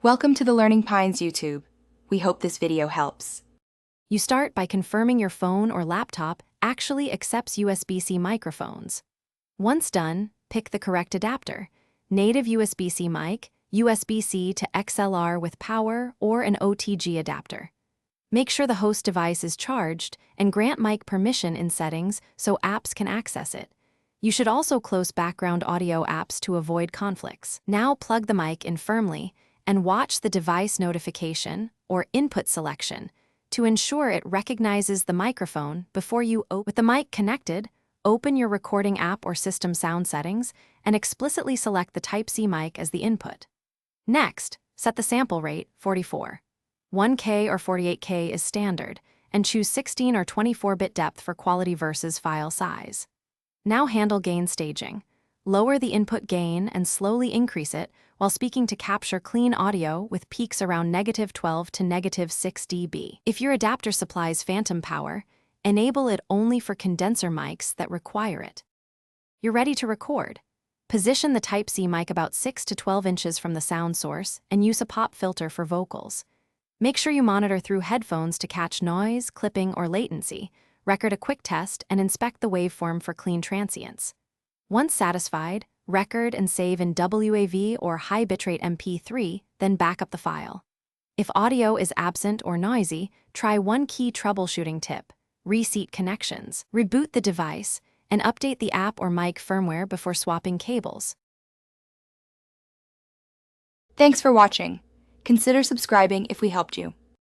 Welcome to the Learning Pines YouTube. We hope this video helps. You start by confirming your phone or laptop actually accepts USB-C microphones. Once done, pick the correct adapter: native USB-C mic, USB-C to XLR with power, or an OTG adapter. Make sure the host device is charged and grant mic permission in settings so apps can access it. You should also close background audio apps to avoid conflicts. Now plug the mic in firmly and watch the device notification or input selection to ensure it recognizes the microphone before you open. With the mic connected, open your recording app or system sound settings and explicitly select the Type-C mic as the input. Next, set the sample rate 44. 1K or 48K is standard, and choose 16 or 24-bit depth for quality versus file size. Now handle gain staging. Lower the input gain and slowly increase it while speaking to capture clean audio with peaks around -12 to -6 dB. If your adapter supplies phantom power, enable it only for condenser mics that require it. You're ready to record. Position the Type-C mic about 6 to 12 inches from the sound source and use a pop filter for vocals. Make sure you monitor through headphones to catch noise, clipping, or latency. Record a quick test and inspect the waveform for clean transients. Once satisfied, record and save in WAV or high bitrate MP3, then back up the file. If audio is absent or noisy, try one key troubleshooting tip: reseat connections. Reboot the device and update the app or mic firmware before swapping cables. Thanks for watching. Consider subscribing if we helped you.